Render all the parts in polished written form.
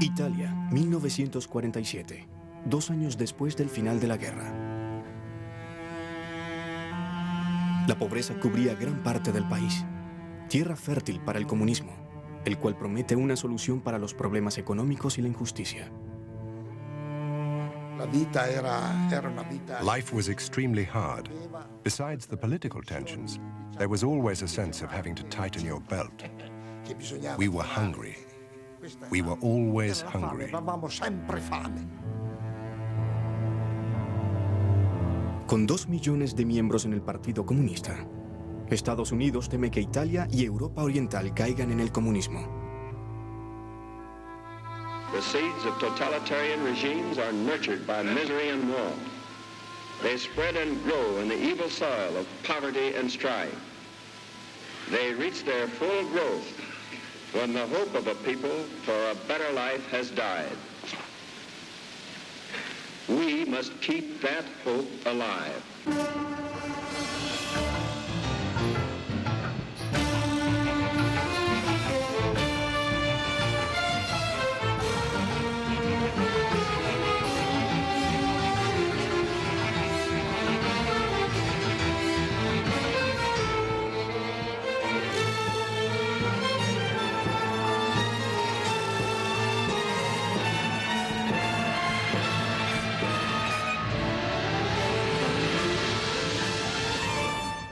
Italia, 1947, 2 años después del final de la guerra. La pobreza cubría gran parte del país, tierra fértil para el comunismo, el cual promete una solución para los problemas económicos y la injusticia. Life was extremely hard. Besides the political tensions, there was always a sense of having to tighten your belt. We were hungry. We were always hungry. Con 2 millones de miembros en el Partido Comunista, Estados Unidos teme que Italia y Europa Oriental caigan en el comunismo. The seeds of totalitarian regimes are nurtured by misery and war. They spread and grow in the evil soil of poverty and strife. They reach their full growth when the hope of a people for a better life has died. We must keep that hope alive.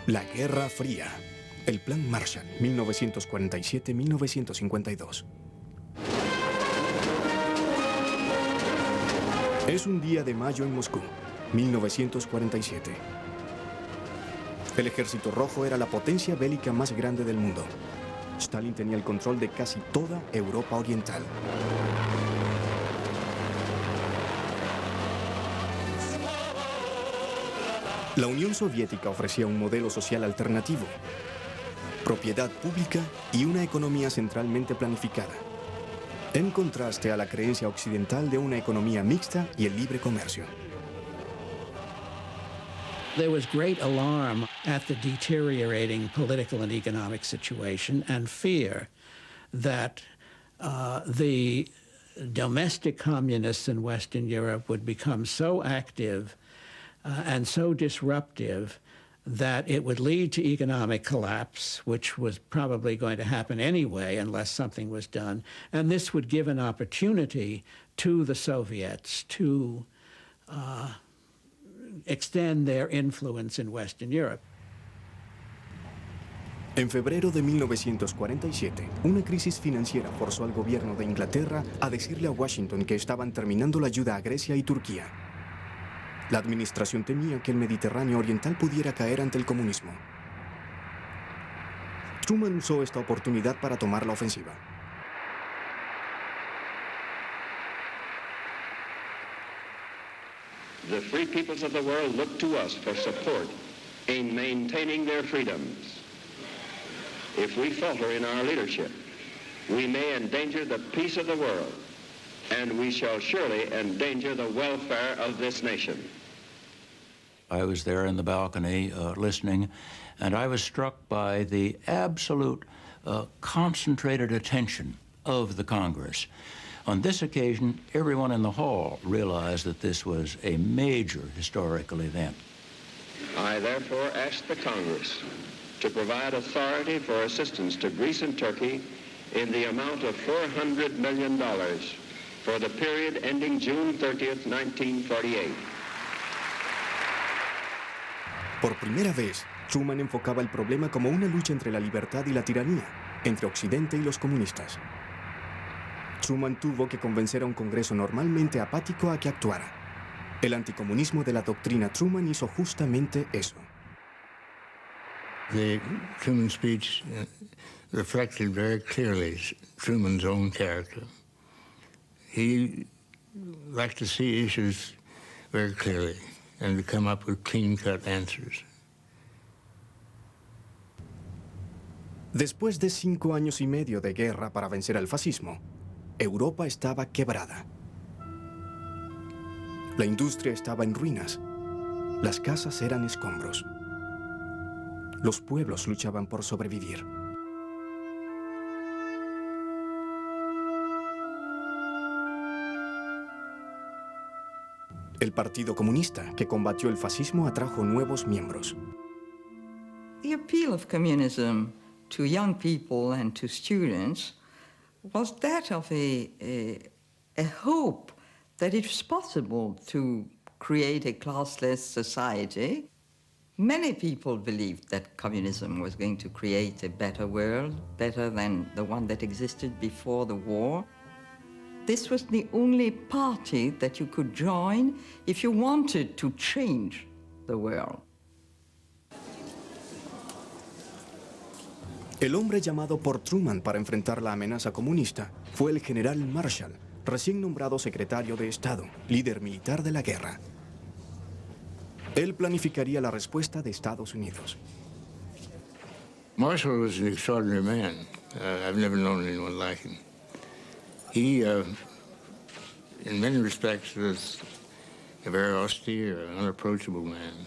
La Guerra Fría. El Plan Marshall, 1947-1952. Es un día de mayo en Moscú, 1947. El Ejército Rojo era la potencia bélica más grande del mundo. Stalin tenía el control de casi toda Europa Oriental. La Unión Soviética ofrecía un modelo social alternativo, propiedad pública y una economía centralmente planificada, en contraste a la creencia occidental de una economía mixta y el libre comercio. There was great alarm at the deteriorating political and economic situation and fear that the domestic communists in Western Europe would become so active and so disruptive that it would lead to economic collapse, which was probably going to happen anyway unless something was done. And this would give an opportunity to the Soviets to extend their influence in Western Europe. En febrero de 1947, una crisis financiera forzó al gobierno de Inglaterra a decirle a Washington que estaban terminando la ayuda a Grecia y Turquía. La administración temía que el Mediterráneo Oriental pudiera caer ante el comunismo. Truman usó esta oportunidad para tomar la ofensiva. The free peoples of the world look to us for support in maintaining their freedoms. If we falter in our leadership, we may endanger the peace of the world, and we shall surely endanger the welfare of this nation. I was there in the balcony listening, and I was struck by the absolute concentrated attention of the Congress. On this occasion, everyone in the hall realized that this was a major historical event. I therefore asked the Congress to provide authority for assistance to Greece and Turkey in the amount of $400 million for the period ending June 30th, 1948. Por primera vez, Truman enfocaba el problema como una lucha entre la libertad y la tiranía, entre Occidente y los comunistas. Truman tuvo que convencer a un Congreso normalmente apático a que actuara. El anticomunismo de la doctrina Truman hizo justamente eso. The Truman speech reflected very clearly Truman's own character. He liked to see issues very clearly and to come up with clean-cut answers. Después de 5 años y medio de guerra para vencer al fascismo, Europa estaba quebrada. La industria estaba en ruinas. Las casas eran escombros. Los pueblos luchaban por sobrevivir. El Partido Comunista, que combatió el fascismo, atrajo nuevos miembros. The appeal of communism to young people and to students was that of a hope that it was possible to create a classless society. Many people believed that communism was going to create a better world, better than the one that existed before the war. This was the only party that you could join if you wanted to change the world. El hombre llamado por Truman para enfrentar la amenaza comunista fue el general Marshall, recién nombrado secretario de Estado, líder militar de la guerra. Él planificaría la respuesta de Estados Unidos. Marshall was an extraordinary man. I've never known anyone like him. He, in many respects, was a very austere, unapproachable man.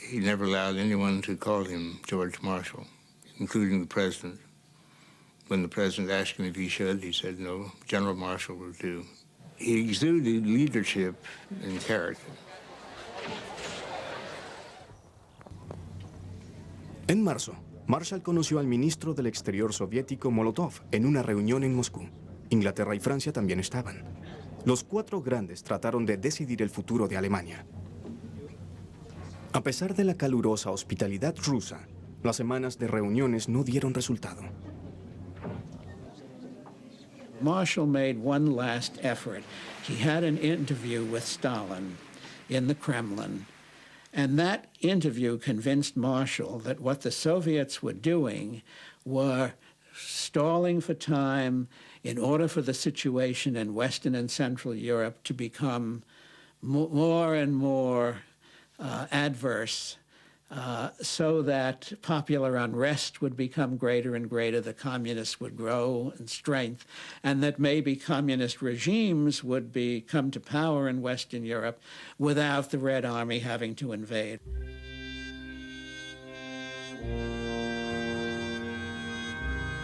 He never allowed anyone to call him George Marshall, including the president. When the president asked him if he should, he said, no, General Marshall will do. He exuded leadership and character. En marzo, Marshall conoció al ministro del Exterior soviético Molotov en una reunión en Moscú. Inglaterra y Francia también estaban. Los cuatro grandes trataron de decidir el futuro de Alemania. A pesar de la calurosa hospitalidad rusa, las semanas de reuniones no dieron resultado. Marshall made one last effort. He had an interview with Stalin in the Kremlin, and that interview convinced Marshall that what the Soviets were doing were stalling for time in order for the situation in Western and Central Europe to become more and more adverse, so that popular unrest would become greater and greater, the communists would grow in strength, and that maybe communist regimes would come to power in Western Europe without the Red Army having to invade.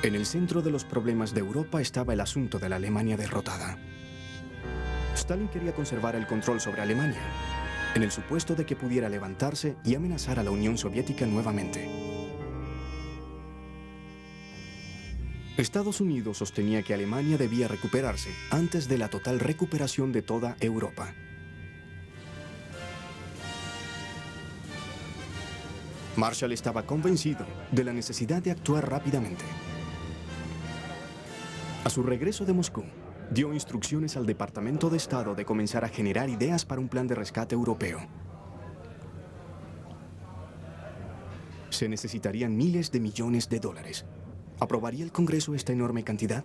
En el centro de los problemas de Europa estaba el asunto de la Alemania derrotada. Stalin quería conservar el control sobre Alemania, en el supuesto de que pudiera levantarse y amenazar a la Unión Soviética nuevamente. Estados Unidos sostenía que Alemania debía recuperarse antes de la total recuperación de toda Europa. Marshall estaba convencido de la necesidad de actuar rápidamente. A su regreso de Moscú, dio instrucciones al Departamento de Estado de comenzar a generar ideas para un plan de rescate europeo. Se necesitarían miles de millones de dólares. ¿Aprobaría el Congreso esta enorme cantidad?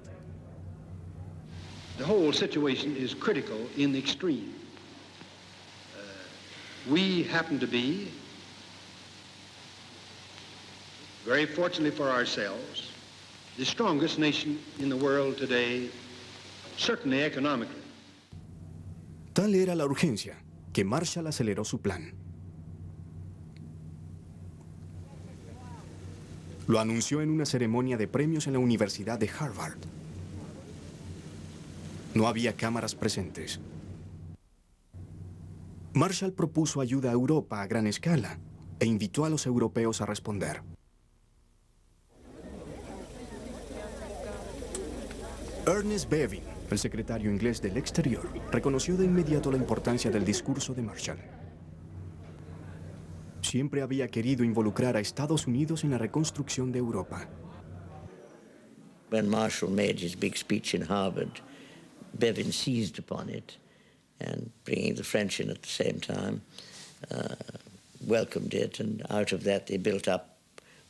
The whole situation is critical in the extreme. We happen to be, very fortunately for ourselves, the strongest nation in the world today, certainly economically. Tal era la urgencia que Marshall aceleró su plan. Lo anunció en una ceremonia de premios en la Universidad de Harvard. No había cámaras presentes. Marshall propuso ayuda a Europa a gran escala e invitó a los europeos a responder. Ernest Bevin, el secretario inglés del Exterior, reconoció de inmediato la importancia del discurso de Marshall. Siempre había querido involucrar a Estados Unidos en la reconstrucción de Europa. When Marshall made his big speech in Harvard, Bevin seized upon it and, bringing the French in at the same time, welcomed it, and out of that they built up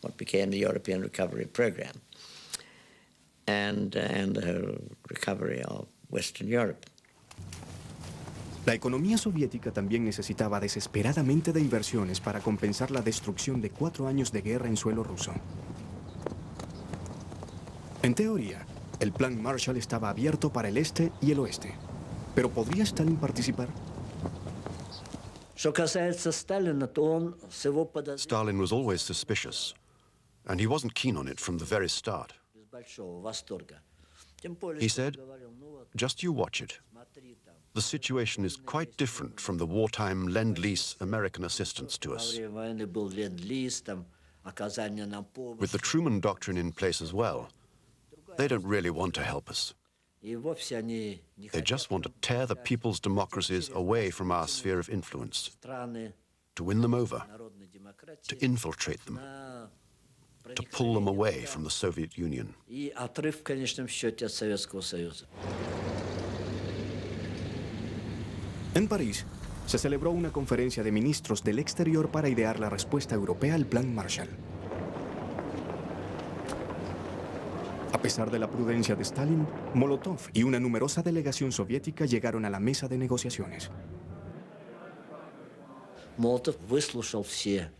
what became the European Recovery Program and the recovery of Western Europe. La economía soviética también necesitaba desesperadamente de inversiones para compensar la destrucción de 4 años de guerra en suelo ruso. En teoría, el plan Marshall estaba abierto para el este y el oeste. ¿Pero podría Stalin participar? Stalin was always suspicious, and he wasn't keen on it from the very start. He said, "Just you watch it. The situation is quite different from the wartime Lend-Lease American assistance to us. With the Truman Doctrine in place as well, they don't really want to help us. They just want to tear the people's democracies away from our sphere of influence, to win them over, to infiltrate them, to pull them away from the Soviet Union." En París, se celebró una conferencia de ministros del exterior para idear la respuesta europea al Plan Marshall. A pesar de la prudencia de Stalin, Molotov y una numerosa delegación soviética llegaron a la mesa de negociaciones. Molotov выслушал все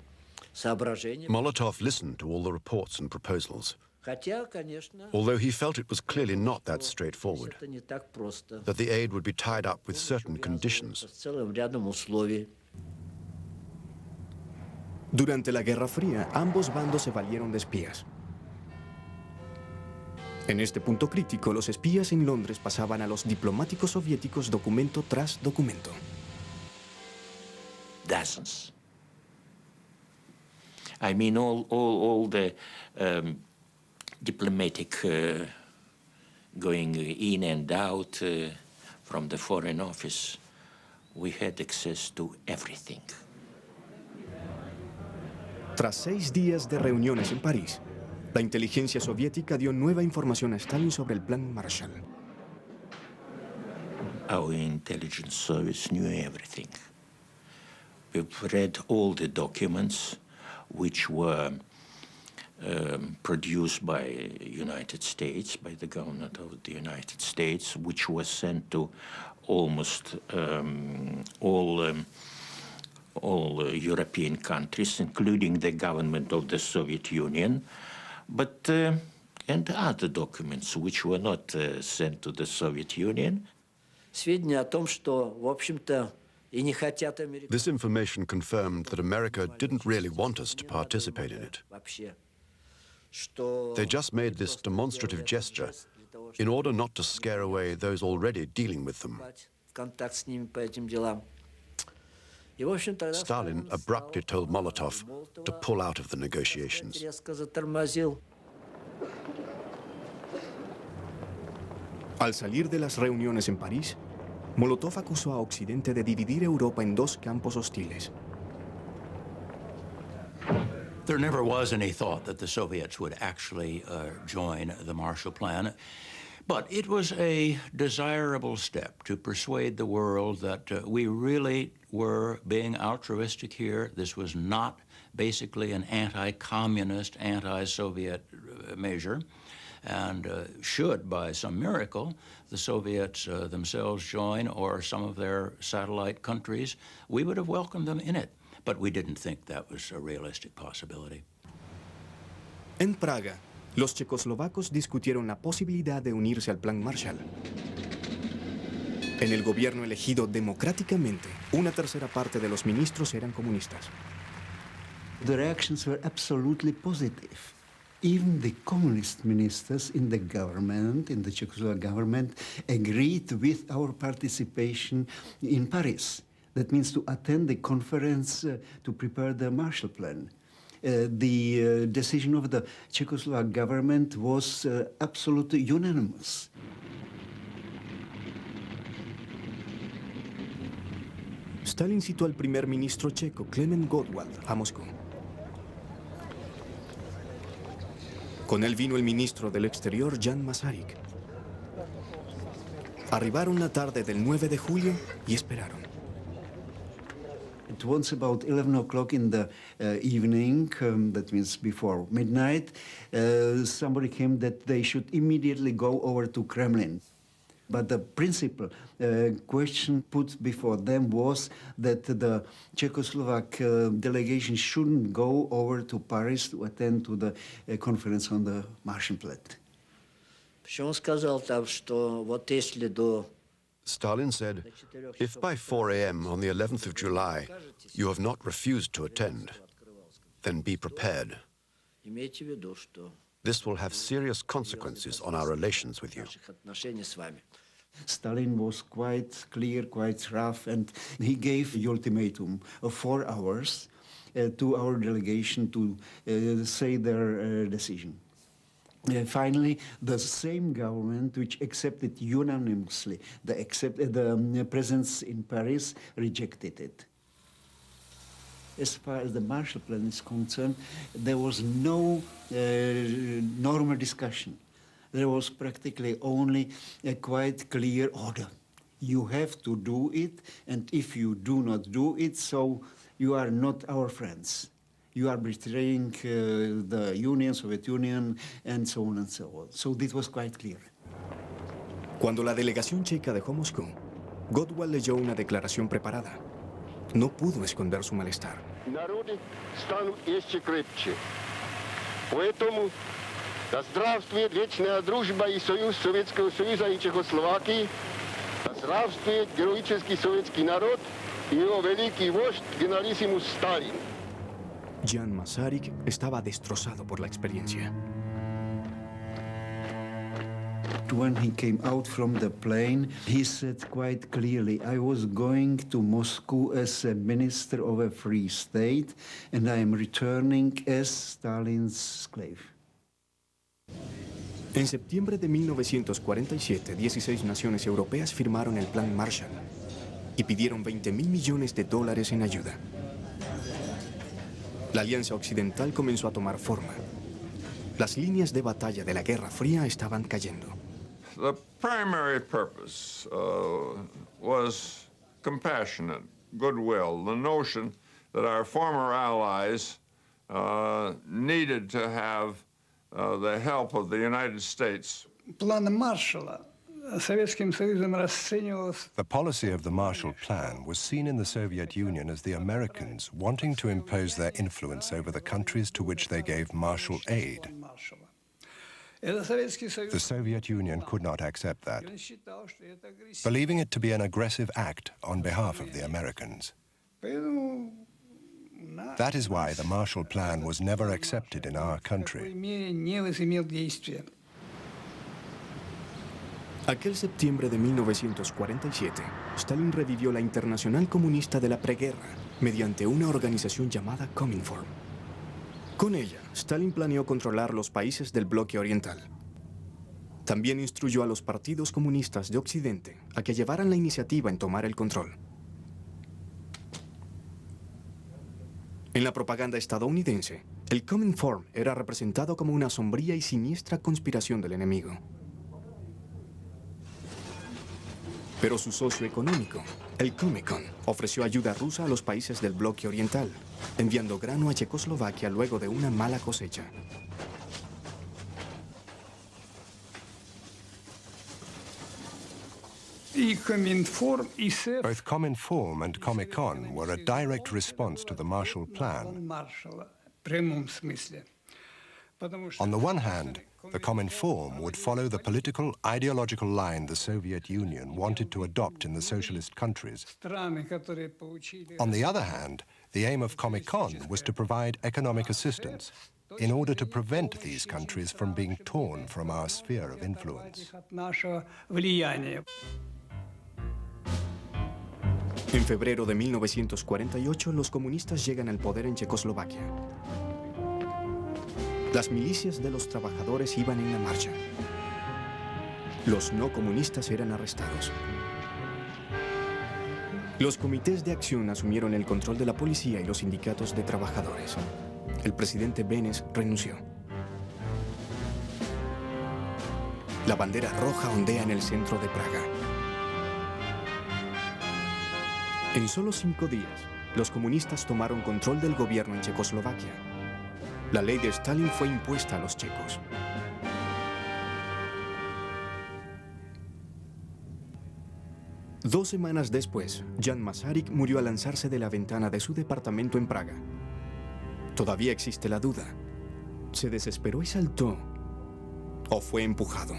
соображения. Molotov listened to all the reports and proposals, Хотя, конечно, although he felt it was clearly not that straightforward, это не так просто. that the aid would be tied up with certain conditions. С целым рядом условий. Durante la Guerra Fría, ambos bandos se valieron de espías. En este punto crítico, los espías en Londres pasaban a los diplomáticos soviéticos documento tras documento. Dozens. I mean, all the diplomatic going in and out from the Foreign Office, we had access to everything. Tras 6 días de reuniones en París, la inteligencia soviética dio nueva información a Stalin sobre el Plan Marshall. Our intelligence service knew everything. We've read all the documents which were produced by United States, by the government of the United States, which was sent to almost all European countries, including the government of the Soviet Union, but and other documents which were not sent to the Soviet Union. Сведения о том, что, в общем-то, и не хотят американцы. This information confirmed that America didn't really want us to participate in it. They just made this demonstrative gesture in order not to scare away those already dealing with them. Stalin abruptly told Molotov to pull out of the negotiations. Al salir de las reuniones en París, Molotov acusó a Occidente de dividir Europa en 2 campos hostiles. There never was any thought that the Soviets would actually join the Marshall Plan, but it was a desirable step to persuade the world that we really were being altruistic here. This was not basically an anti-communist, anti-Soviet measure. And should, by some miracle, the Soviets themselves join, or some of their satellite countries, we would have welcomed them in it. But we didn't think that was a realistic possibility. En Praga, los checoslovacos discutieron la posibilidad de unirse al Plan Marshall. En el gobierno elegido democráticamente, una tercera parte de los ministros eran comunistas. The reactions were absolutely positive. Even the communist ministers in the government, in the Czechoslovak government, agreed with our participation in Paris. That means to attend the conference to prepare the Marshall Plan. The decision of the Czechoslovak government was absolutely unanimous. Stalin citó al primer ministro checo, Klement Gottwald, a Moscú. Con él vino el ministro del Exterior, Jan Masaryk. Arribaron la tarde del 9 de julio y esperaron. It was about 11 o'clock in the evening, that means before midnight. Somebody came that they should immediately go over to Kremlin. But the principal question put before them was that the Czechoslovak delegation shouldn't go over to Paris to attend to the conference on the Marshall Plan. Stalin said, if by 4 a.m. on the 11th of July you have not refused to attend, then be prepared. This will have serious consequences on our relations with you. Stalin was quite clear, quite rough, and he gave the ultimatum of 4 hours to our delegation to say their decision. Finally, the same government which accepted unanimously the presence in Paris rejected it. As far as the Marshall Plan is concerned, there was no normal discussion. There was practically only a quite clear order. You have to do it, and if you do not do it, so you are not our friends. You are betraying the Union, Soviet Union, and so on and so on. So this was quite clear. Cuando la delegación checa dejó Moscú, Godwall leyó una declaración preparada. No pudo esconder su malestar. Народы станут еще крепче. Поэтому да здравствует вечная дружба и союз Советского Союза и Чехословакии, да здравствует героический советский народ и его великий вождь генералиссимус Сталин. Jan Masaryk estaba destrozado por la experiencia. When he came out from the plane, he said quite clearly, I was going to Moscow as a minister of a free state, and I am returning as Stalin's slave. En septiembre de 1947, 16 naciones europeas firmaron el Plan Marshall y pidieron $20.000 millones en ayuda. La Alianza Occidental comenzó a tomar forma. Las líneas de batalla de la Guerra Fría estaban cayendo. The primary purpose was compassionate, goodwill, the notion that our former allies needed to have the help of the United States. План Маршалла Советским Союзом расценивался. The policy of the Marshall Plan was seen in the Soviet Union as the Americans wanting to impose their influence over the countries to which they gave Marshall aid. The Soviet Union could not accept that, believing it to be an aggressive act on behalf of the Americans. That is why the Marshall Plan was never accepted in our country. Aquel septiembre de 1947, Stalin revivió la Internacional Comunista de la Preguerra mediante una organización llamada Cominform. Con ella, Stalin planeó controlar los países del bloque oriental. También instruyó a los partidos comunistas de Occidente a que llevaran la iniciativa en tomar el control. En la propaganda estadounidense, el Cominform era representado como una sombría y siniestra conspiración del enemigo. Pero su socio económico, el Comecon, ofreció ayuda rusa a los países del bloque oriental, enviando grano a Checoslovaquia luego de una mala cosecha. Both Cominform and Comecon were a direct response to the Marshall Plan. On the one hand, the Cominform would follow the political, ideological line the Soviet Union wanted to adopt in the socialist countries. On the other hand, the aim of Comecon was to provide economic assistance in order to prevent these countries from being torn from our sphere of influence. En febrero de 1948, los comunistas llegan al poder en Checoslovaquia. Las milicias de los trabajadores iban en la marcha. Los no comunistas eran arrestados. Los comités de acción asumieron el control de la policía y los sindicatos de trabajadores. El presidente Benes renunció. La bandera roja ondea en el centro de Praga. En solo 5 días, los comunistas tomaron control del gobierno en Checoslovaquia. La ley de Stalin fue impuesta a los checos. Dos semanas después, Jan Masaryk murió al lanzarse de la ventana de su departamento en Praga. Todavía existe la duda. ¿Se desesperó y saltó? ¿O fue empujado?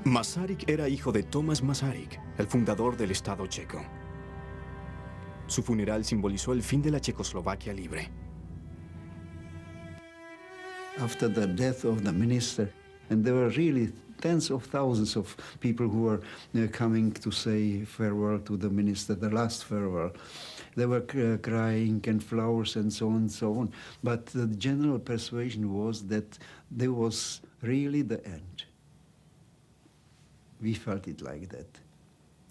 Masaryk era hijo de Tomáš Masaryk, el fundador del Estado checo. Su funeral simbolizó el fin de la Checoslovaquia libre. After the death of the minister, and there were really tens of thousands of people who were coming to say farewell to the minister, the last farewell. They were crying and flowers and so on and so on. But the general persuasion was that there was really the end. We felt it like that,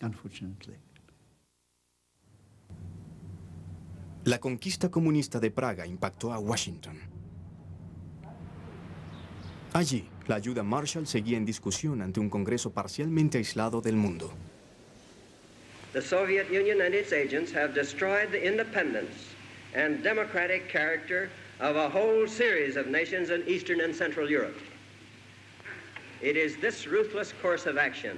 unfortunately. La conquista comunista de Praga impactó a Washington. Allí, la ayuda Marshall seguía en discusión ante un Congreso parcialmente aislado del mundo. The Soviet Union and its agents have destroyed the independence and democratic character of a whole series of nations in Eastern and Central Europe. It is this ruthless course of action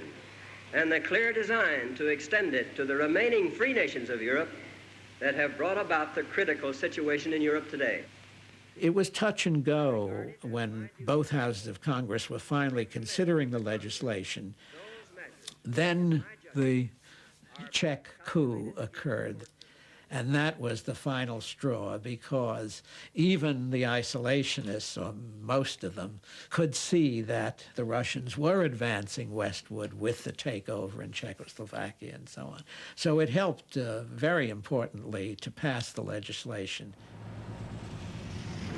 and the clear design to extend it to the remaining free nations of Europe that have brought about the critical situation in Europe today. It was touch and go when both houses of Congress were finally considering the legislation. Then the Czech coup occurred, and that was the final straw, because even the isolationists, or most of them, could see that the Russians were advancing westward with the takeover in Czechoslovakia and so on. So it helped very importantly to pass the legislation.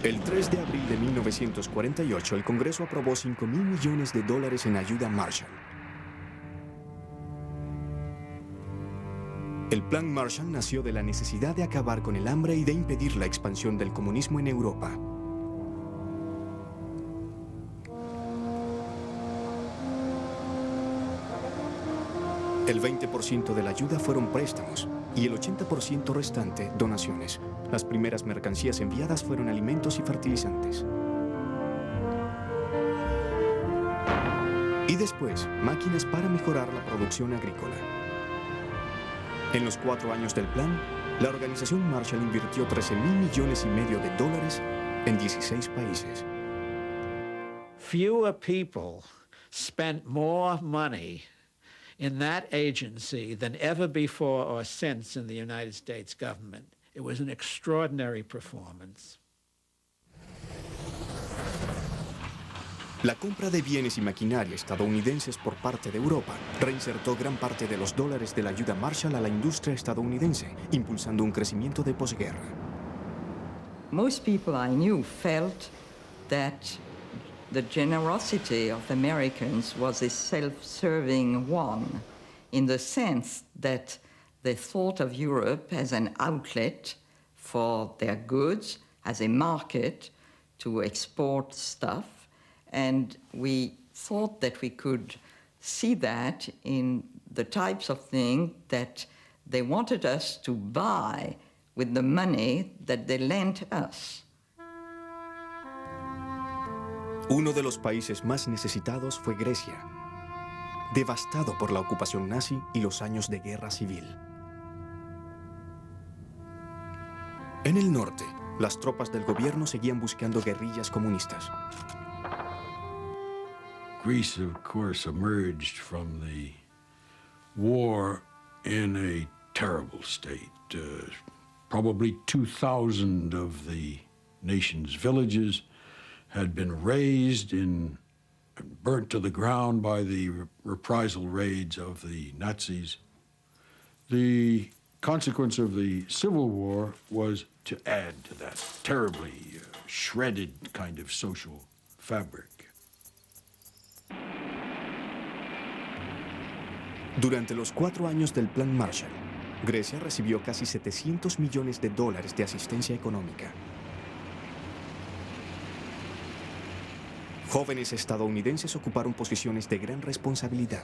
El 3 de abril de 1948, el Congreso aprobó $5.000 millones en ayuda Marshall. El Plan Marshall nació de la necesidad de acabar con el hambre y de impedir la expansión del comunismo en Europa. El 20% de la ayuda fueron préstamos y el 80% restante donaciones. Las primeras mercancías enviadas fueron alimentos y fertilizantes. Y después, máquinas para mejorar la producción agrícola. En los 4 años del plan, la organización Marshall invirtió $13.5 millones en 16 países. Fewer people spent more money in that agency than ever before or since in the United States government. It was an extraordinary performance. La compra de bienes y maquinaria estadounidenses por parte de Europa reinsertó gran parte de los dólares de la ayuda Marshall a la industria estadounidense, impulsando un crecimiento de posguerra. Most people I knew felt that the generosity of Americans was a self-serving one, in the sense that they thought of Europe as an outlet for their goods, as a market to export stuff, and we thought that we could see that in the types of things that they wanted us to buy with the money that they lent us. Uno de los países más necesitados fue Grecia, devastado por la ocupación nazi y los años de guerra civil. En el norte, las tropas del gobierno seguían buscando guerrillas comunistas. Greece, of course, emerged from the war in a terrible state. Probably 2,000 of the nation's villages had been razed and burnt to the ground by the reprisal raids of the Nazis. The consequence of the Civil War was to add to that terribly shredded kind of social fabric. Durante los 4 años del Plan Marshall, Grecia recibió casi $700 millones de asistencia económica. Jóvenes estadounidenses ocuparon posiciones de gran responsabilidad.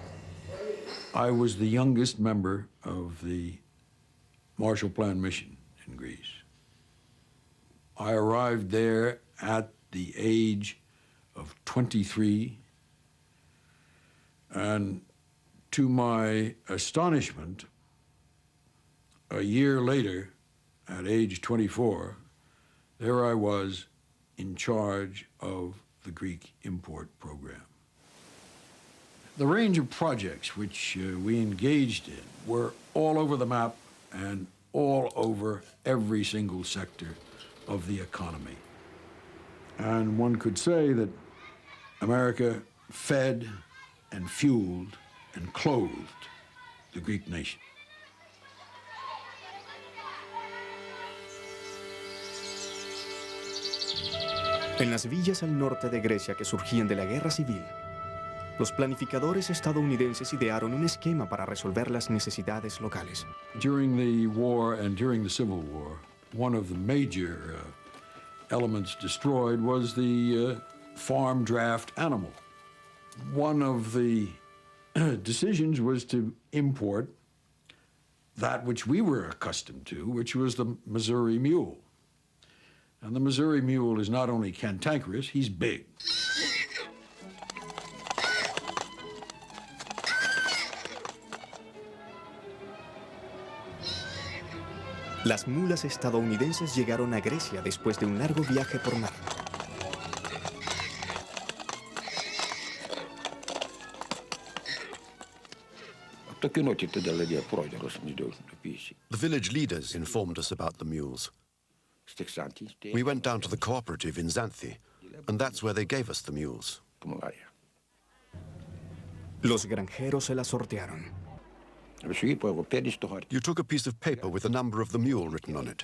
I was the youngest member of the Marshall Plan mission in Greece. I arrived there at the age of 23, and to my astonishment, a year later, at age 24, there I was in charge of the Greek import program. The range of projects which we engaged in were all over the map and all over every single sector of the economy. And one could say that America fed and fueled and clothed the Greek nation. En las villas al norte de Grecia que surgían de la guerra civil, los planificadores estadounidenses idearon un esquema para resolver las necesidades locales. During the war and during the Civil War, one of the major elements destroyed was the farm draft animal. One of the decisions was to import that which we were accustomed to, which was the Missouri mule. And the Missouri mule is not only cantankerous, he's big. Las mulas estadounidenses llegaron a Grecia después de un largo viaje por mar. The village leaders informed us about the mules. We went down to the cooperative in Xanthi, and that's where they gave us the mules. Los granjeros se las sortearon. You took a piece of paper with the number of the mule written on it.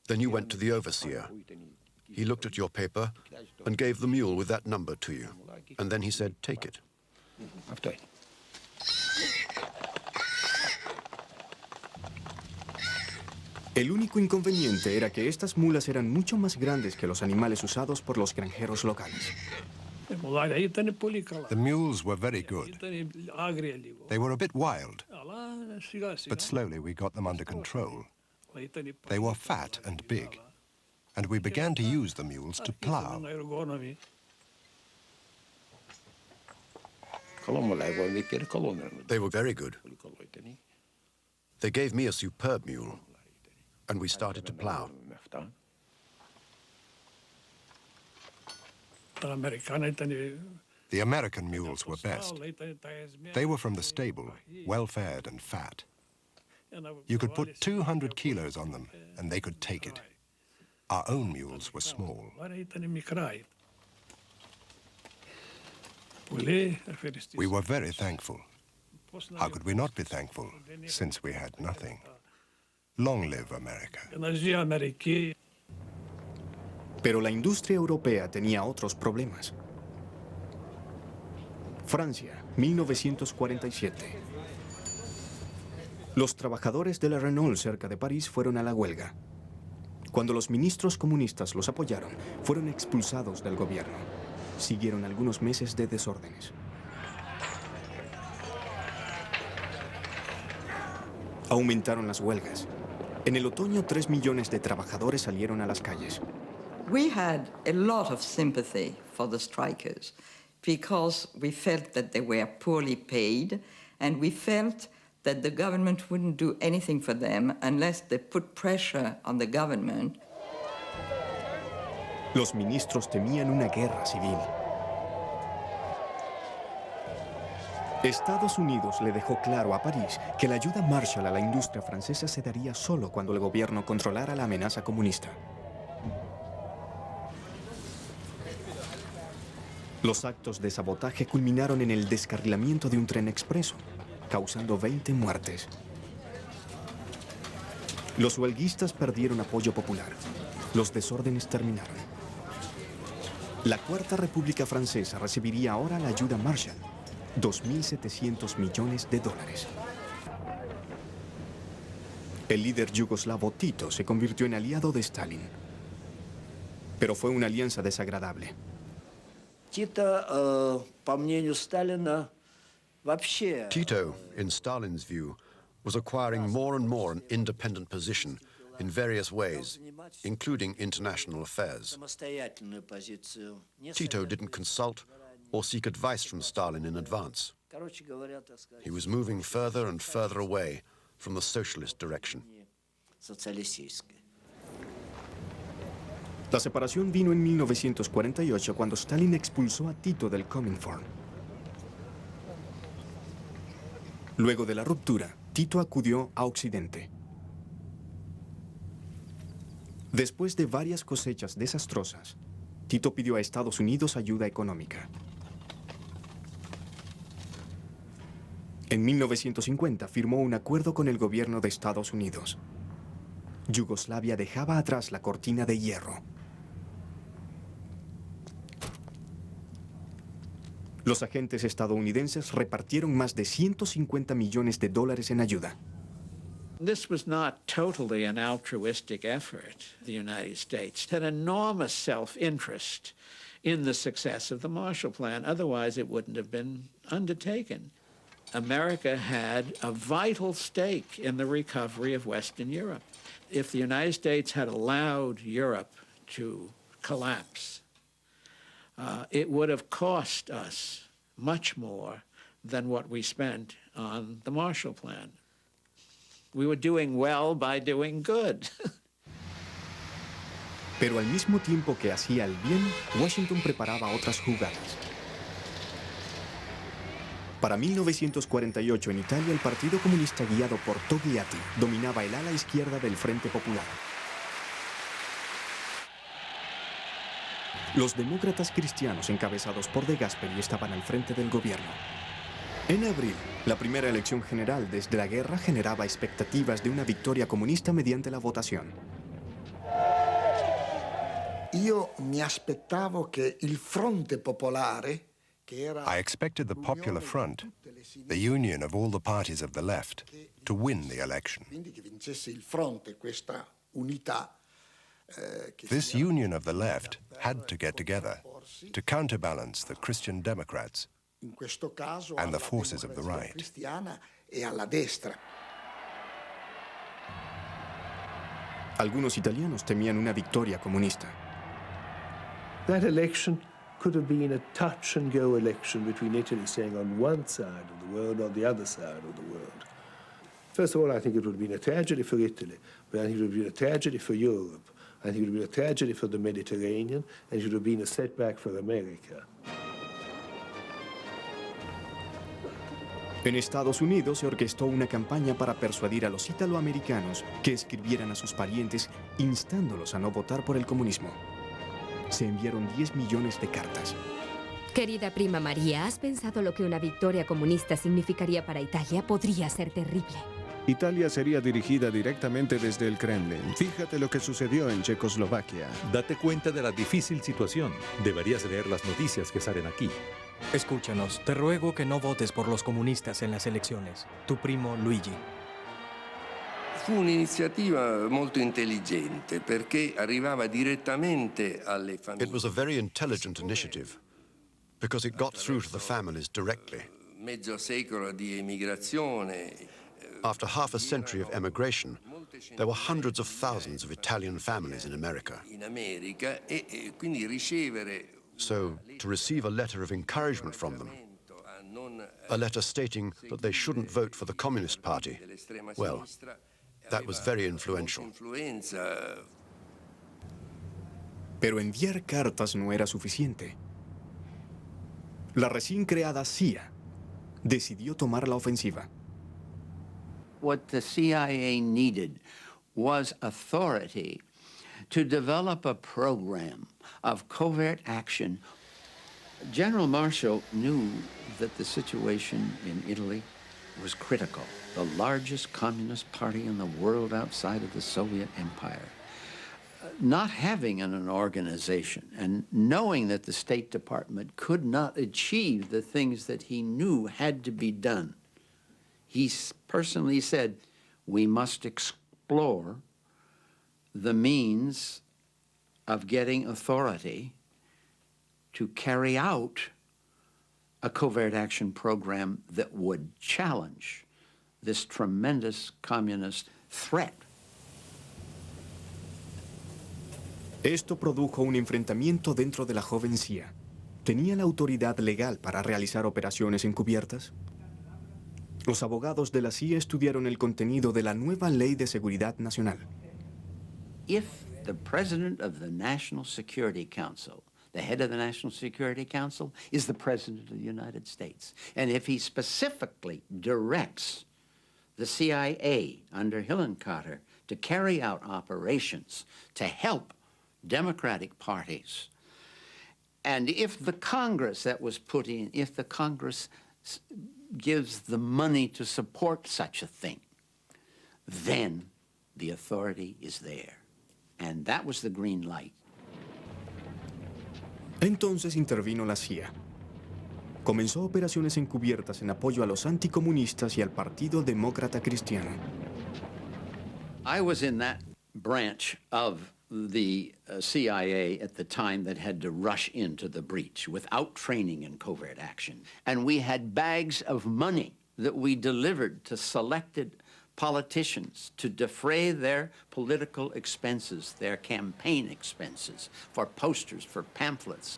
Then you went to the overseer. He looked at your paper and gave the mule with that number to you. And then he said, take it. El único inconveniente era que estas mulas eran mucho más grandes que los animales usados por los granjeros locales. The mules were very good. They were a bit wild, but slowly we got them under control. They were fat and big, and we began to use the mules to plow. They were very good. They gave me a superb mule, and we started to plow. The American mules were best. They were from the stable, well-fed and fat. You could put 200 kilos on them, and they could take it. Our own mules were small. We were very thankful. How could we not be thankful, since we had nothing? Long live America. Pero la industria europea tenía otros problemas. Francia, 1947. Los trabajadores de la Renault cerca de París fueron a la huelga. Cuando los ministros comunistas los apoyaron, fueron expulsados del gobierno. Siguieron algunos meses de desórdenes. Aumentaron las huelgas. En el otoño, 3 millones de trabajadores salieron a las calles. We had a lot of sympathy for the strikers because we felt that they were poorly paid, and we felt that the government wouldn't do anything for them unless they put pressure on the government. Los ministros temían una guerra civil. Estados Unidos le dejó claro a París que la ayuda Marshall a la industria francesa se daría solo cuando el gobierno controlara la amenaza comunista. Los actos de sabotaje culminaron en el descarrilamiento de un tren expreso, causando 20 muertes. Los huelguistas perdieron apoyo popular. Los desórdenes terminaron. La Cuarta República Francesa recibiría ahora la ayuda Marshall, 2.700 millones de dólares. El líder yugoslavo Tito se convirtió en aliado de Stalin. Pero fue una alianza desagradable. Tito, in Stalin's view, was acquiring more and more an independent position in various ways, including international affairs. Tito didn't consult or seek advice from Stalin in advance. He was moving further and further away from the socialist direction. La separación vino en 1948 cuando Stalin expulsó a Tito del Comintern. Luego de la ruptura, Tito acudió a Occidente. Después de varias cosechas desastrosas, Tito pidió a Estados Unidos ayuda económica. En 1950 firmó un acuerdo con el gobierno de Estados Unidos. Yugoslavia dejaba atrás la cortina de hierro. Los agentes estadounidenses repartieron más de $150 millones en ayuda. This was not totally an altruistic effort. The United States had enormous self-interest in the success of the Marshall Plan. Otherwise, it wouldn't have been undertaken. America had a vital stake in the recovery of Western Europe. If the United States had allowed Europe to collapse, it would have cost us much more than what we spent on the Marshall Plan. We were doing well by doing good. Pero al mismo tiempo que hacía el bien, Washington preparaba otras jugadas. Para 1948 en Italia, el Partido Comunista guiado por Togliatti dominaba el ala izquierda del Frente Popular. Los demócratas cristianos encabezados por De Gasperi estaban al frente del gobierno. En abril, la primera elección general desde la guerra generaba expectativas de una victoria comunista mediante la votación. Io mi aspettavo che il Fronte Popolare, che era I expected the Popular Front, the union of all the parties of the left, to win the election. quindi che vincesse il Fronte, questa unità. This union of the left had to get together to counterbalance the Christian Democrats In questo caso and the alla forces of the Democrazia right. Cristiana e alla destra. Algunos italianos temían una victoria comunista. That election could have been a touch-and-go election between Italy staying on one side of the world or the other side of the world. First of all, I think it would have been a tragedy for Italy, but I think it would have been a tragedy for Europe. I think it would have been a tragedy for the Mediterranean, and it would have been a setback for America. En Estados Unidos se orquestó una campaña para persuadir a los italoamericanos que escribieran a sus parientes instándolos a no votar por el comunismo. Se enviaron 10 millones de cartas. Querida prima María, ¿has pensado lo que una victoria comunista significaría para Italia? Podría ser terrible. Italia sería dirigida directamente desde el Kremlin. Fíjate lo que sucedió en Checoslovaquia. Date cuenta de la difícil situación. Deberías leer las noticias que salen aquí. Escúchanos, te ruego que no votes por los comunistas en las elecciones. Tu primo Luigi. Fu un'iniziativa molto intelligente perché arrivava direttamente alle famiglie. It was a very intelligent initiative because it got through to the families directly. Mezzo secolo di emigrazione. After half a century of emigration, there were hundreds of thousands of Italian families in America. In America e quindi ricevere So, to receive a letter of encouragement from them, a letter stating that they shouldn't vote for the Communist Party, well, that was very influential. Pero enviar cartas no era suficiente. La recién creada CIA decidió tomar la ofensiva. What the CIA needed was authority to develop a program of covert action. General Marshall knew that the situation in Italy was critical. The largest communist party in the world outside of the Soviet Empire. Not having an organization and knowing that the State Department could not achieve the things that he knew had to be done, he personally said, we must explore the means of getting authority to carry out a covert action program that would challenge this tremendous communist threat. Esto produjo un enfrentamiento dentro de la joven CIA. ¿Tenía la autoridad legal para realizar operaciones encubiertas? Los abogados de la CIA estudiaron el contenido de la nueva Ley de Seguridad Nacional. If the president of the National Security Council, the head of the National Security Council, is the president of the United States, and if he specifically directs the CIA under Hillenkotter to carry out operations to help Democratic parties. And if the Congress that was put in, if the Congress gives the money to support such a thing, then the authority is there. And that was the green light. Entonces intervino la CIA. Comenzó operaciones encubiertas en apoyo a los anticomunistas y al Partido Demócrata Cristiano. I was in that branch of the CIA at the time that had to rush into the breach without training in covert action. And we had bags of money that we delivered to selected politicians to defray their political expenses, their campaign expenses, for posters, for pamphlets.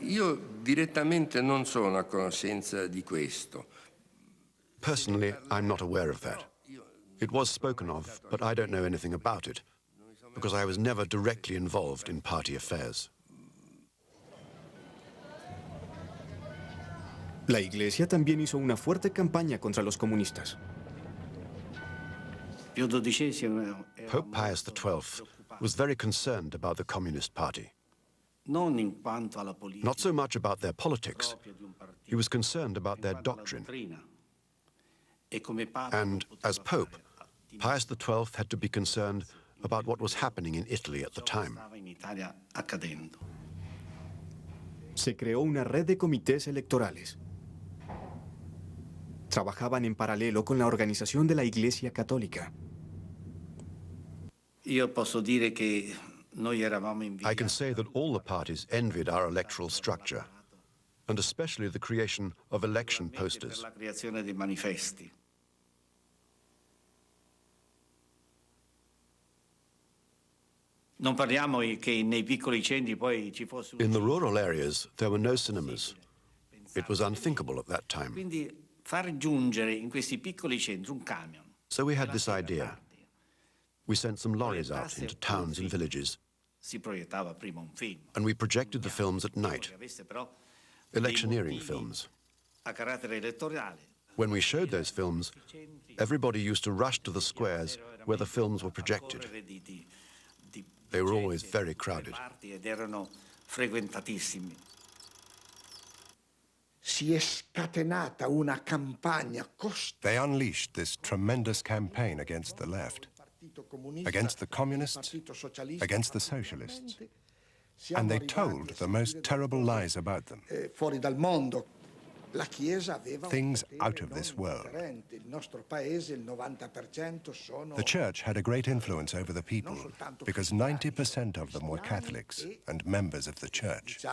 Io direttamente non sono a conoscenza di questo. Personally, I'm not aware of that. It was spoken of, but I don't know anything about it, because I was never directly involved in party affairs. La Iglesia también hizo una fuerte campaña contra los comunistas. Pope Pius XII was very concerned about the Communist Party. Not so much about their politics. He was concerned about their doctrine. And as Pope, Pius XII had to be concerned about what was happening in Italy at the time. Se creó una red de comités electorales. Trabajaban en paralelo con la organización de la Iglesia Católica. I can say that all the parties envied our electoral structure, and especially the creation of election posters. In the rural areas, there were no cinemas. It was unthinkable at that time. So we had this idea. We sent some lorries out into towns and villages, and we projected the films at night, electioneering films. When we showed those films, everybody used to rush to the squares where the films were projected. They were always very crowded. They unleashed this tremendous campaign against the left, against the communists, against the socialists. And they told the most terrible lies about them. Things out of this world. The church had a great influence over the people because 90% of them were Catholics and members of the church.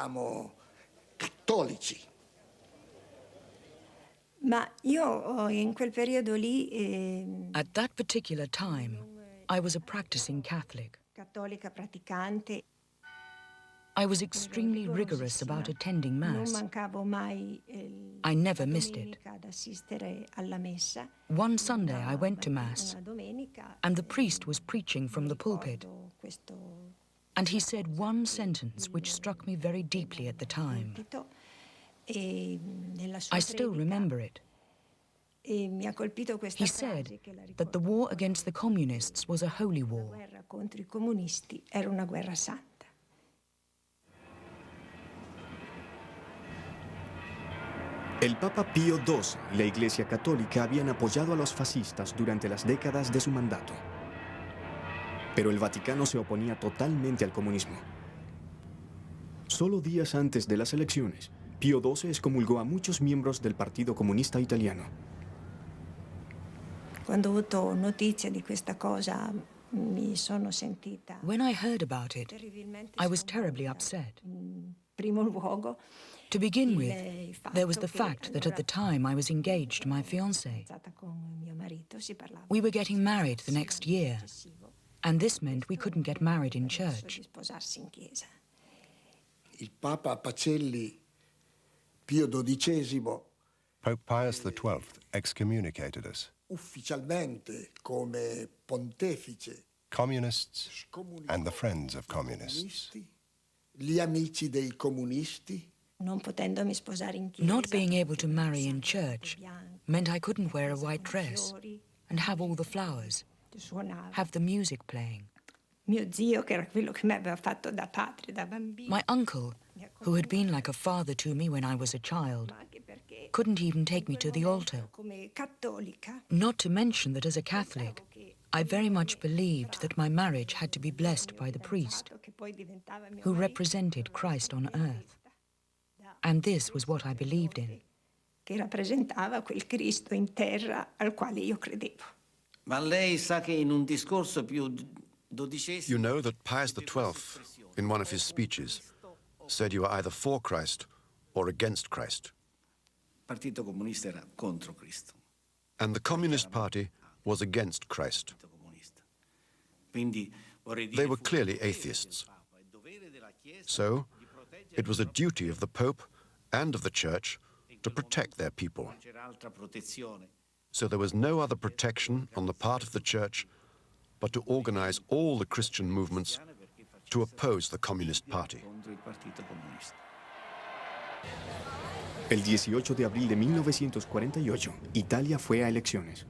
At that particular time, I was a practicing Catholic. I was extremely rigorous about attending Mass. I never missed it. One Sunday I went to Mass, and the priest was preaching from the pulpit. And he said one sentence which struck me very deeply at the time. I still remember it. He said that the war against the communists was a holy war. El Papa Pío XII y la Iglesia Católica habían apoyado a los fascistas durante las décadas de su mandato. Pero el Vaticano se oponía totalmente al comunismo. Solo días antes de las elecciones, Pío XII excomulgó a muchos miembros del Partido Comunista Italiano. Quando ho avuto notizia di questa cosa, mi sono sentita. When I heard about it, I was terribly upset. Primo luogo, to begin with, there was the fact that at the time I was engaged to my fiancé. We were getting married the next year, and this meant we couldn't get married in church. Il Papa Pacelli Pio XII Pope Pius XII excommunicated us. Ufficialmente come pontefice. Communists and the friends of communists. Gli amici dei comunisti. Non potendomi sposare in chiesa. Not being able to marry in church meant I couldn't wear a white dress and have all the flowers, have the music playing. My uncle, who had been like a father to me when I was a child, couldn't even take me to the altar. Not to mention that as a Catholic, I very much believed that my marriage had to be blessed by the priest, who represented Christ on earth. And this was what I believed in. Che rappresentava quel Cristo in terra al quale io credevo. Ma lei sa che in un discorso più dodicesimo... You know that Pius XII, in one of his speeches, said you were either for Christ or against Christ. Il Partito Comunista era contro Cristo. And the Communist Party was against Christ. They were clearly atheists. So, it was a duty of the Pope and of the Church to protect their people. So there was no other protection on the part of the Church but to organize all the Christian movements to oppose the Communist Party. El 18 de abril de 1948, Italia fue a elecciones.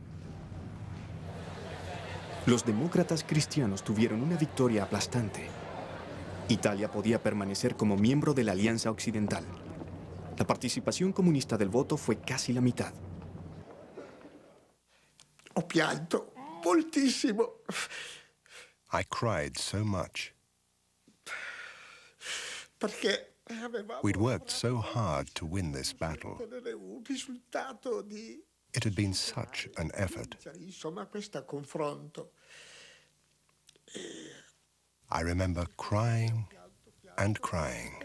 Los demócratas cristianos tuvieron una victoria aplastante. Italia podía permanecer como miembro de la Alianza Occidental. La participación comunista del voto fue casi la mitad. Ho pianto moltissimo. I cried so much. Perché We'd worked so hard to win this battle. un risultato di... It had been such an effort. Insomma, questo confronto. I remember crying and crying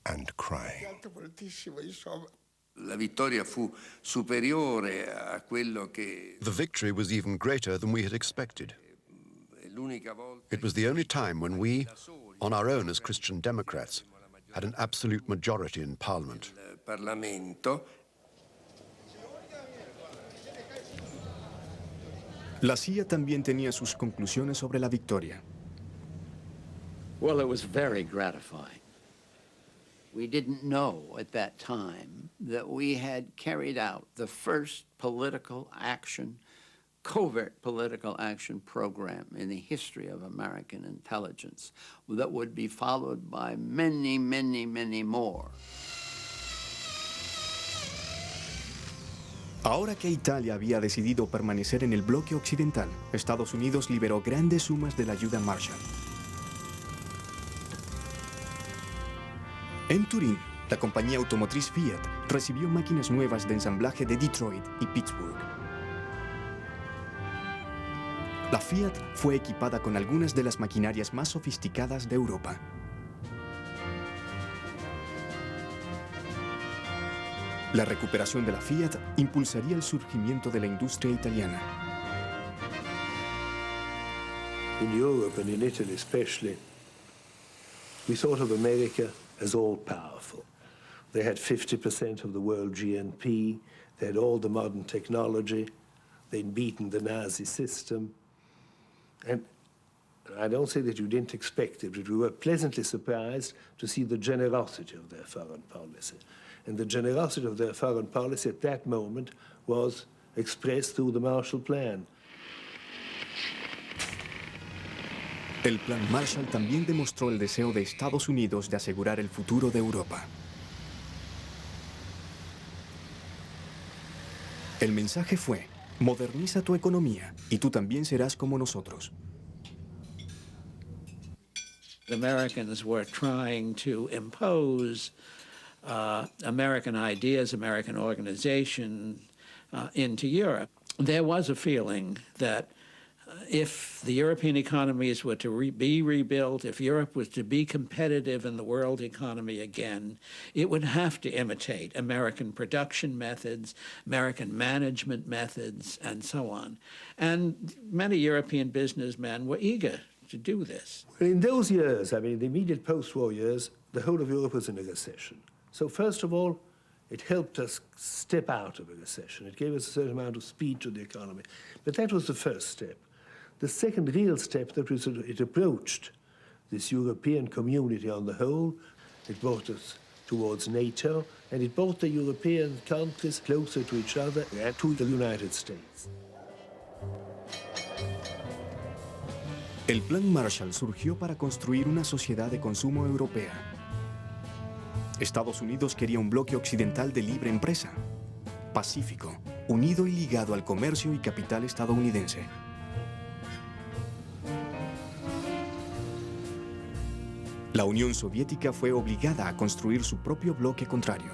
and crying. Moltissimo, insomma. La vittoria fu superiore a quello che... The victory was even greater than we had expected. It was the only time when we, on our own as Christian Democrats, had an absolute majority in Parliament. Parlamento. La CIA también tenía sus conclusiones sobre la victoria. Well, it was very gratifying. We didn't know at that time that we had carried out the first political action, covert political action program in the history of American intelligence that would be followed by many, many, many more. Ahora que Italia había decidido permanecer en el bloque occidental, Estados Unidos liberó grandes sumas de la ayuda Marshall. En Turín, la compañía automotriz Fiat recibió máquinas nuevas de ensamblaje de Detroit y Pittsburgh. La Fiat fue equipada con algunas de las maquinarias más sofisticadas de Europa. La recuperación de la Fiat impulsaría el surgimiento de la industria italiana. In Europe and in Italy especially, we thought of America as all-powerful. They had 50% of the world GNP, they had all the modern technology, they'd beaten the Nazi system. And I don't say that you didn't expect it, but we were pleasantly surprised to see the generosity of their foreign policy. And the generosity of their foreign policy at that moment was expressed through the Marshall Plan. El Plan Marshall también demostró el deseo de Estados Unidos de asegurar el futuro de Europa. El mensaje fue: moderniza tu economía y tú también serás como nosotros. The Americans were trying to impose American ideas, American organization into Europe. There was a feeling that if the European economies were to be rebuilt, if Europe was to be competitive in the world economy again, it would have to imitate American production methods, American management methods, and so on. And many European businessmen were eager to do this. In those years, I mean, the immediate post-war years, the whole of Europe was in a recession. So first of all, it helped us step out of a recession. It gave us a certain amount of speed to the economy. But that was the first step. The second real step that was it approached this European community on the whole. It brought us towards NATO. And it brought the European countries closer to each other and to the United States. El Plan Marshall surgió para construir una sociedad de consumo europea. Estados Unidos quería un bloque occidental de libre empresa, pacífico, unido y ligado al comercio y capital estadounidense. La Unión Soviética fue obligada a construir su propio bloque contrario.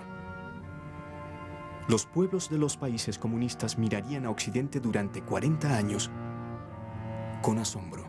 Los pueblos de los países comunistas mirarían a Occidente durante 40 años con asombro.